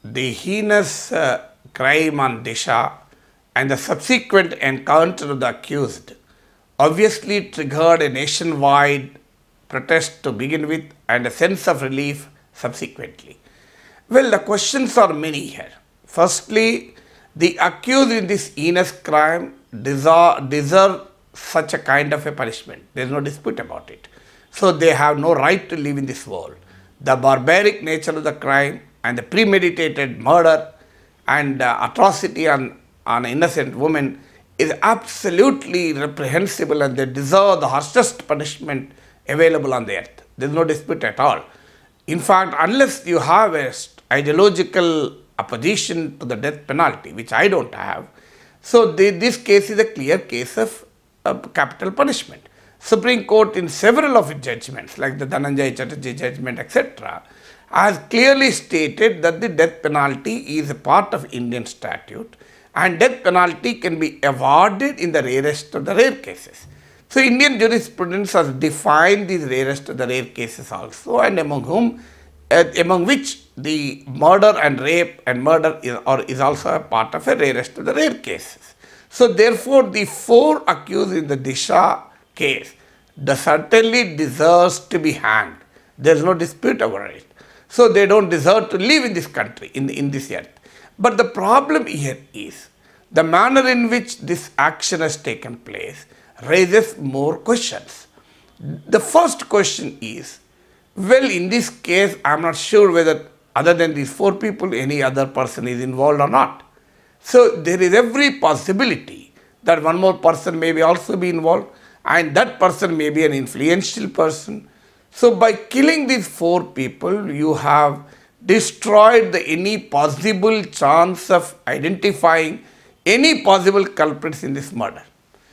the heinous crime on Disha and the subsequent encounter of the accused obviously triggered a nationwide protest to begin with and a sense of relief subsequently. Well, the questions are many here. Firstly, the accused in this heinous crime deserve such a kind of a punishment. There is no dispute about it. So they have no right to live in this world. The barbaric nature of the crime and the premeditated murder and atrocity on an innocent woman is absolutely reprehensible, and they deserve the harshest punishment available on the earth. There is no dispute at all. In fact, unless you have a ideological opposition to the death penalty, which I don't have, so this case is a clear case of capital punishment. Supreme Court in several of its judgments, like the Dhananjay Chatterjee judgment, etc., has clearly stated that the death penalty is a part of Indian statute, and death penalty can be awarded in the rarest of the rare cases. So Indian jurisprudence has defined these rarest of the rare cases also, and among which the murder and rape and murder is also a part of a rarest of the rare cases. So therefore, the 4 accused in the Disha case certainly deserves to be hanged. There is no dispute over it. So they don't deserve to live in this country, in this earth. But the problem here is the manner in which this action has taken place raises more questions. The first question is, well, in this case, I am not sure whether other than these 4 people, any other person is involved or not. So there is every possibility that one more person may also be involved, and that person may be an influential person. So by killing these 4 people, you have destroyed any possible chance of identifying any possible culprits in this murder.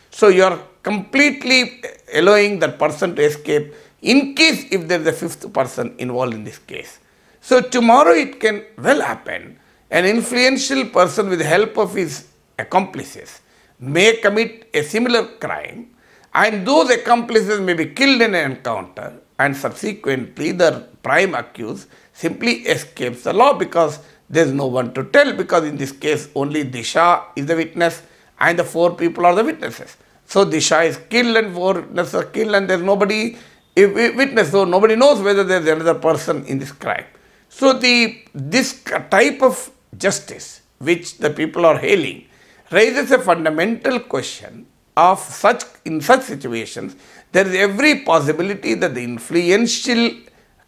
So you are completely allowing that person to escape in case if there is a 5th person involved in this case. So tomorrow it can well happen an influential person with the help of his accomplices may commit a similar crime, and those accomplices may be killed in an encounter, and subsequently the prime accused simply escapes the law because there is no one to tell, because in this case only Disha is the witness and the 4 people are the witnesses. So Disha is killed and 4 witnesses are killed, and there is nobody witness, so nobody knows whether there is another person in this crime. So this type of justice which the people are hailing raises a fundamental question of in such situations, there is every possibility that the influential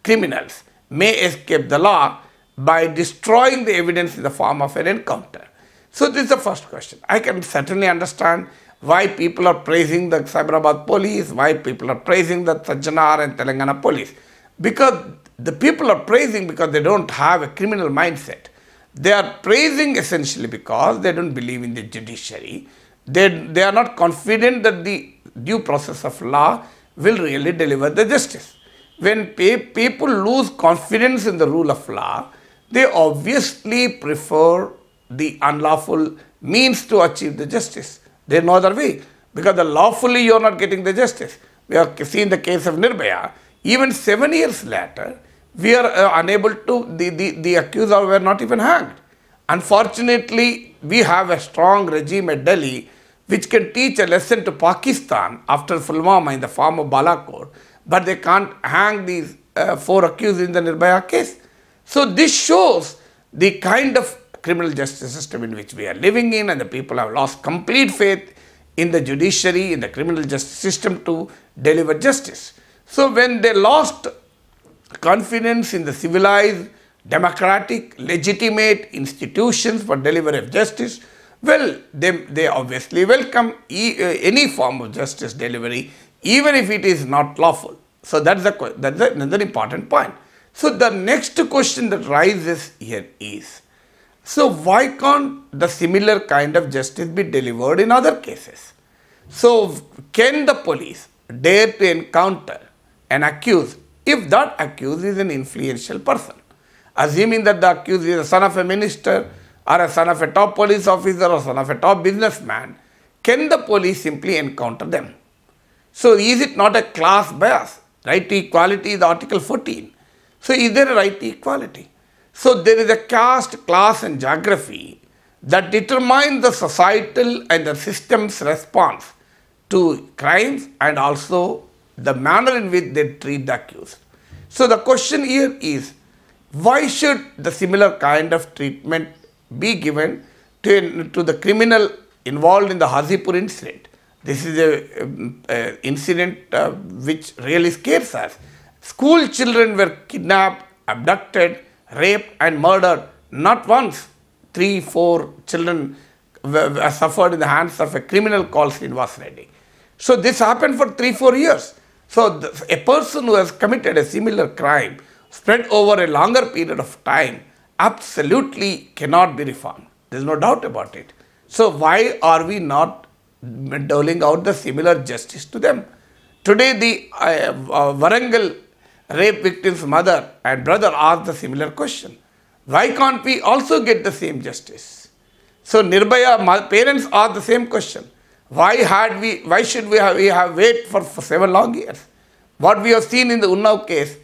criminals may escape the law by destroying the evidence in the form of an encounter. So this is the first question. I can certainly understand why people are praising the Cyberabad police, why people are praising the Shadnagar and Telangana police. Because the people are praising because they don't have a criminal mindset. They are praising essentially because they don't believe in the judiciary. They are not confident that the due process of law will really deliver the justice. When people lose confidence in the rule of law, they obviously prefer the unlawful means to achieve the justice. There is no other way, because lawfully you are not getting the justice. We have seen the case of Nirbhaya. Even 7 years later, we are unable to, the accused were not even hanged. Unfortunately, we have a strong regime at Delhi which can teach a lesson to Pakistan after Pulwama in the form of Balakot, but they can't hang these 4 accused in the Nirbhaya case. So this shows the kind of criminal justice system in which we are living in, and the people have lost complete faith in the judiciary, in the criminal justice system to deliver justice. So when they lost confidence in the civilized, democratic, legitimate institutions for delivery of justice, well, they obviously welcome any form of justice delivery, even if it is not lawful. So that's another important point. So the next question that rises here is, so why can't the similar kind of justice be delivered in other cases? So can the police dare to encounter an accused if that accused is an influential person? Assuming that the accused is a son of a minister or a son of a top police officer or son of a top businessman, can the police simply encounter them? So is it not a class bias? Right to equality is Article 14. So is there a right to equality? So there is a caste, class and geography that determine the societal and the system's response to crimes and also the manner in which they treat the accused. So the question here is, why should the similar kind of treatment be given to the criminal involved in the Hazipur incident? This is an incident which really scares us. School children were kidnapped, abducted, raped and murdered, not once. 3-4 children were suffered in the hands of a criminal called Srinivas Reddy. So this happened for 3-4 years. So a person who has committed a similar crime spread over a longer period of time absolutely cannot be reformed. There is no doubt about it. So why are we not doling out the similar justice to them? Today the Warangal rape victim's mother and brother asked the similar question. Why can't we also get the same justice? So Nirbhaya parents asked the same question. Why should we have wait for 7 long years? What we have seen in the Unnao case,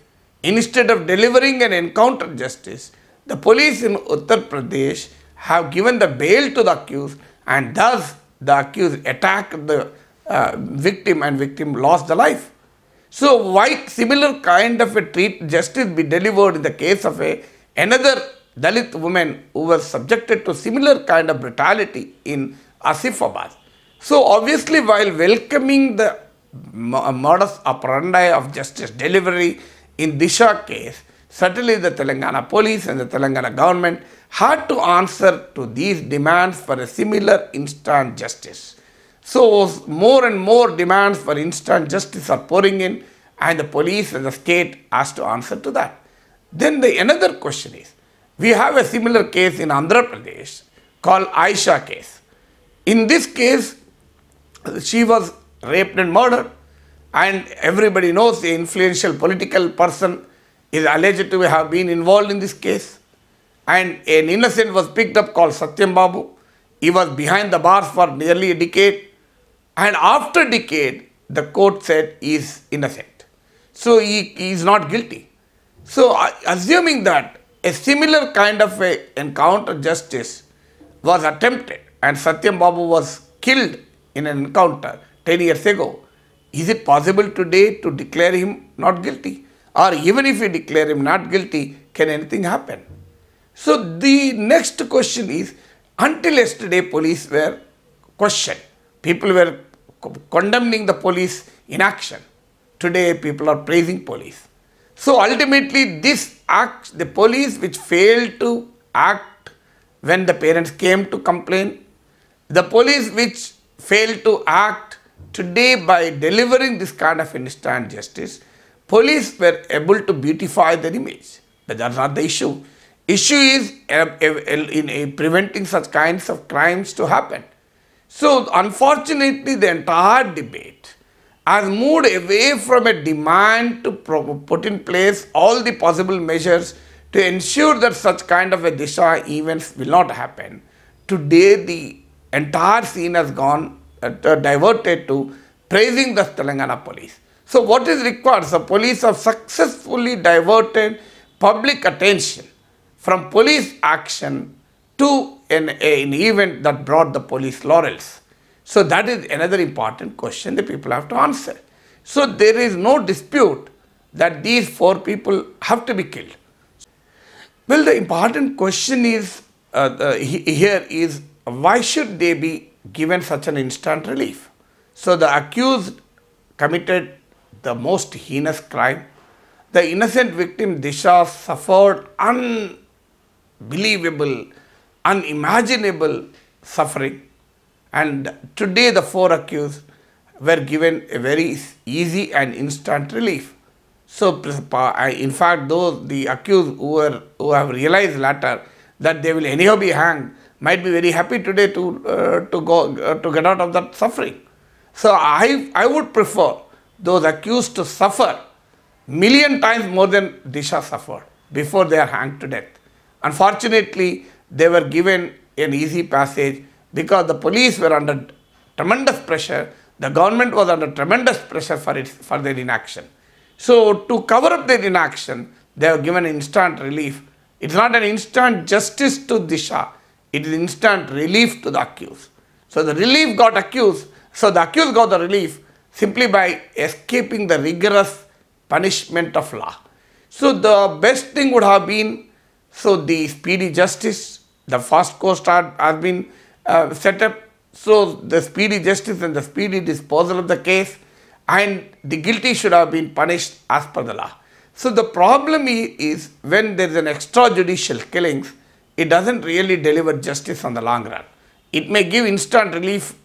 instead of delivering an encounter justice, the police in Uttar Pradesh have given the bail to the accused, and thus the accused attacked the victim and victim lost the life. So why similar kind of a justice be delivered in the case of another Dalit woman who was subjected to similar kind of brutality in Asifabad? So obviously, while welcoming the modus operandi of justice delivery in Disha case, certainly the Telangana police and the Telangana government had to answer to these demands for a similar instant justice. So more and more demands for instant justice are pouring in, and the police and the state has to answer to that. Then another question is, we have a similar case in Andhra Pradesh called Aisha case. In this case, she was raped and murdered, and everybody knows the influential political person is alleged to have been involved in this case, and an innocent was picked up called Satyam Babu. He was behind the bars for nearly a decade, and after a decade the court said he is innocent. So he is not guilty. So assuming that a similar kind of encounter justice was attempted and Satyam Babu was killed in an encounter 10 years ago, is it possible today to declare him not guilty? Or even if we declare him not guilty, can anything happen? So the next question is, until yesterday police were questioned. People were condemning the police inaction. Today people are praising police. So ultimately this act, the police which failed to act when the parents came to complain, the police which failed to act today by delivering this kind of instant justice, police were able to beautify their image. But that's not the issue. Issue is in preventing such kinds of crimes to happen. So unfortunately the entire debate has moved away from a demand to put in place all the possible measures to ensure that such kind of a Disha events will not happen. Today the entire scene has gone diverted to praising the Telangana police. So what is required? The police have successfully diverted public attention from police action to an event that brought the police laurels. So that is another important question that people have to answer. So there is no dispute that these 4 people have to be killed. Well, the important question is here is, why should they be given such an instant relief? So the accused committed the most heinous crime. The innocent victim Disha suffered unbelievable, unimaginable suffering, and today the 4 accused were given a very easy and instant relief. So in fact, those the accused who have realized later that they will anyhow be hanged might be very happy today to get out of that suffering. So I would prefer those accused to suffer million times more than Disha suffered before they are hanged to death. Unfortunately, they were given an easy passage because the police were under tremendous pressure. The government was under tremendous pressure for their inaction. So to cover up their inaction, they have given instant relief It's not an instant justice to Disha. It is instant relief to the accused. So the relief got accused. So the accused got the relief simply by escaping the rigorous punishment of law. So the best thing would have been, so the speedy justice, the fast course has been set up. So the speedy justice and the speedy disposal of the case, and the guilty should have been punished as per the law. So the problem is when there is an extrajudicial killings, it doesn't really deliver justice on the long run. It may give instant relief,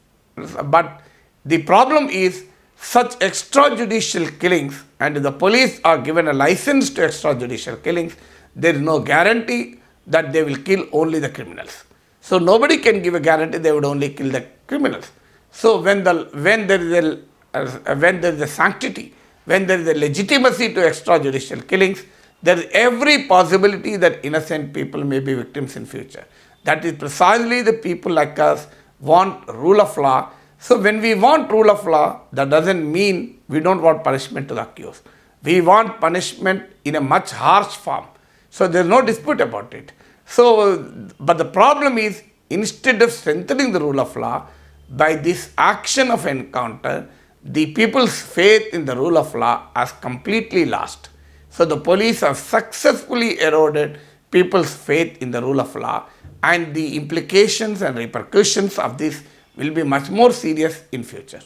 but the problem is such extrajudicial killings, and the police are given a license to extrajudicial killings, there is no guarantee that they will kill only the criminals. So nobody can give a guarantee they would only kill the criminals. So when there is a sanctity, when there is a legitimacy to extrajudicial killings, there is every possibility that innocent people may be victims in future. That is precisely the people like us want rule of law. So when we want rule of law, that doesn't mean we don't want punishment to the accused. We want punishment in a much harsh form. So there is no dispute about it. So, but the problem is, instead of strengthening the rule of law, by this action of encounter, the people's faith in the rule of law has completely lost. So the police have successfully eroded people's faith in the rule of law, and the implications and repercussions of this will be much more serious in future.